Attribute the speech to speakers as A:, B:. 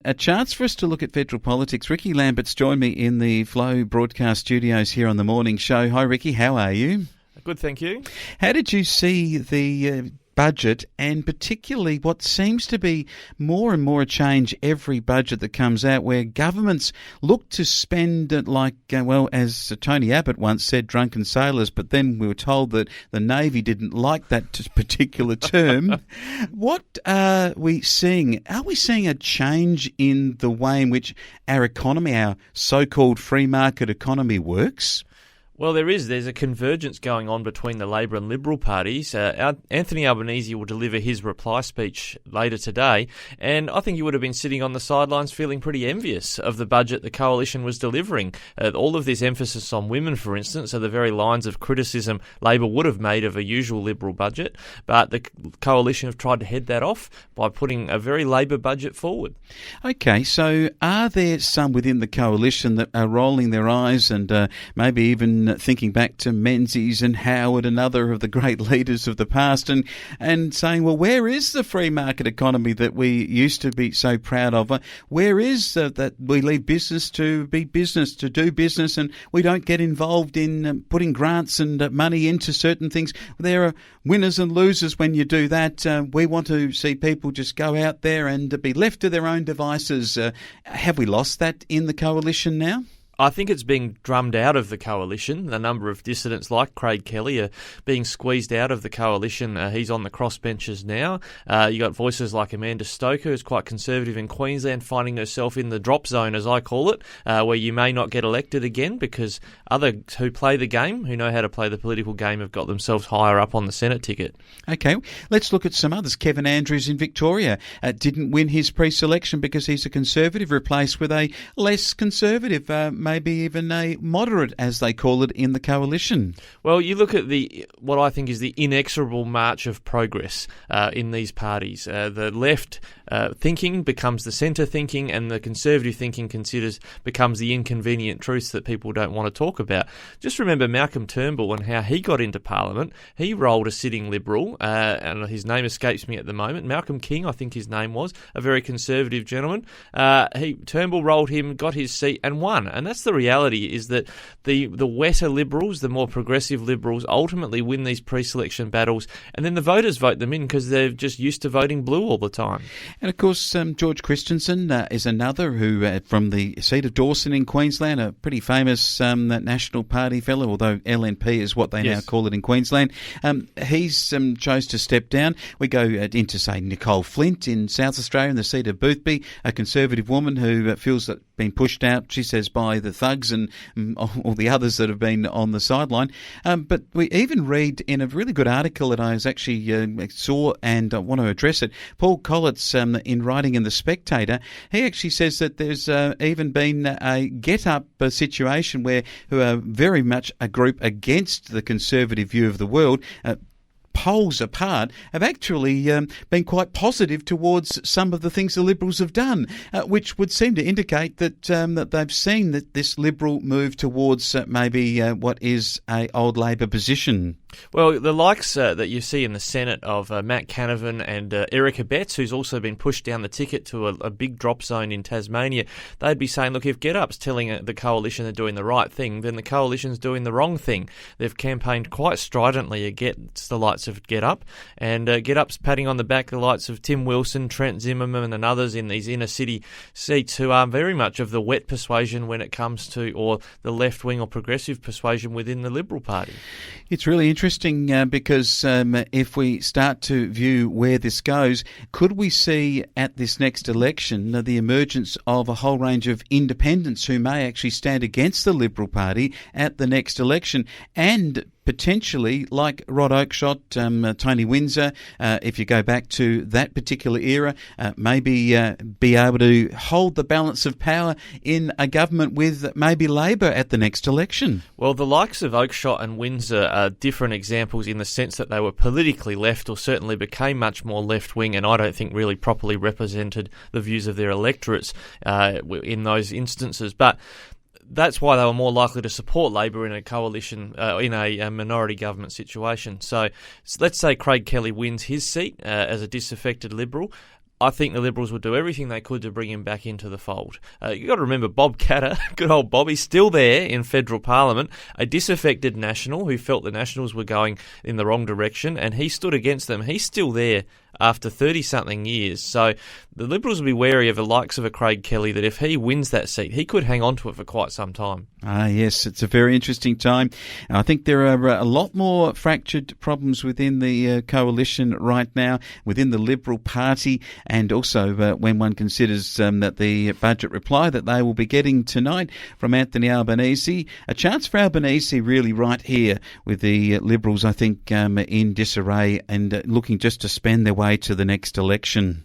A: A chance for us to look at federal politics. Ricky Lambert's joined me in the Flow broadcast studios here on the morning show. Hi, Ricky. How are you?
B: Good, thank you.
A: How did you see the budget, and particularly what seems to be more and more a change every budget that comes out, where governments look to spend like, as Tony Abbott once said, drunken sailors, but then we were told that the Navy didn't like that particular term. What are we seeing? Are we seeing a change in the way in which our economy, our so-called free market economy, works?
B: Well, there's a convergence going on between the Labor and Liberal parties. Anthony Albanese will deliver his reply speech later today, and I think he would have been sitting on the sidelines feeling pretty envious of the budget the Coalition was delivering. All of this emphasis on women, for instance, are the very lines of criticism Labor would have made of a usual Liberal budget, but the Coalition have tried to head that off by putting a very Labor budget forward.
A: Okay, so are there some within the Coalition that are rolling their eyes and maybe even thinking back to Menzies and Howard and other of the great leaders of the past and saying, well, where is the free market economy that we used to be so proud of? Where is that we leave business to be business, to do business, and we don't get involved in putting grants and money into certain things? There are winners and losers when you do that. We want to see people just go out there and be left to their own devices. Have we lost that in the Coalition now?
B: I think it's being drummed out of the Coalition. A number of dissidents like Craig Kelly are being squeezed out of the Coalition. He's on the crossbenches now. You got voices like Amanda Stoker, who's quite conservative in Queensland, finding herself in the drop zone, as I call it, where you may not get elected again because others who play the game, who know how to play the political game, have got themselves higher up on the Senate ticket. Okay,
A: let's look at some others. Kevin Andrews in Victoria didn't win his pre-selection because he's a conservative, replaced with a less conservative, maybe even a moderate, as they call it, in the Coalition.
B: Well, you look at what I think is the inexorable march of progress in these parties. The left thinking becomes the centre thinking, and the conservative thinking becomes the inconvenient truths that people don't want to talk about. Just remember Malcolm Turnbull and how he got into Parliament. He rolled a sitting Liberal, and his name escapes me at the moment. Malcolm King, I think his name was, a very conservative gentleman. Turnbull rolled him, got his seat, and won. And that's the reality, is that the wetter Liberals, the more progressive Liberals, ultimately win these pre-selection battles, and then the voters vote them in because they're just used to voting blue all the time.
A: And of course, George Christensen is another who, from the seat of Dawson in Queensland, a pretty famous National Party fellow, although LNP is what they now call it in Queensland. He's chose to step down. We go into, say, Nicole Flint in South Australia in the seat of Boothby, a conservative woman who feels that been pushed out, she says, by the thugs and all the others that have been on the sideline. But we even read in a really good article that I was actually saw and want to address it, Paul Collett's in writing in The Spectator, he actually says that there's even been a get-up situation who are very much a group against the conservative view of the world, polls apart, have actually been quite positive towards some of the things the Liberals have done, which would seem to indicate that that they've seen that this Liberal move towards maybe what is a old Labor position.
B: Well, the likes that you see in the Senate of Matt Canavan and Erica Betts, who's also been pushed down the ticket to a big drop zone in Tasmania, they'd be saying, look, if GetUp's telling the Coalition they're doing the right thing, then the Coalition's doing the wrong thing. They've campaigned quite stridently against the likes of GetUp, and GetUp's patting on the back the likes of Tim Wilson, Trent Zimmerman and others in these inner city seats who are very much of the wet persuasion when it comes to, or the left-wing or progressive persuasion within the Liberal Party.
A: It's really interesting because if we start to view where this goes, could we see at this next election the emergence of a whole range of independents who may actually stand against the Liberal Party at the next election, and potentially, like Rod Oakeshott, Tony Windsor, if you go back to that particular era, maybe be able to hold the balance of power in a government with maybe Labor at the next election?
B: Well, the likes of Oakeshott and Windsor are different examples in the sense that they were politically left, or certainly became much more left-wing, and I don't think really properly represented the views of their electorates in those instances. But that's why they were more likely to support Labor in a coalition, in a minority government situation. So let's say Craig Kelly wins his seat as a disaffected Liberal. I think the Liberals would do everything they could to bring him back into the fold. You've got to remember Bob Katter, good old Bobby's still there in federal parliament, a disaffected National who felt the Nationals were going in the wrong direction, and he stood against them. He's still there after 30-something years. So the Liberals will be wary of the likes of a Craig Kelly, that if he wins that seat, he could hang on to it for quite some time.
A: Yes, it's a very interesting time. I think there are a lot more fractured problems within the coalition right now, within the Liberal Party, and also when one considers that the budget reply that they will be getting tonight from Anthony Albanese, a chance for Albanese really right here with the Liberals, I think, in disarray and looking just to spend their way to the next election.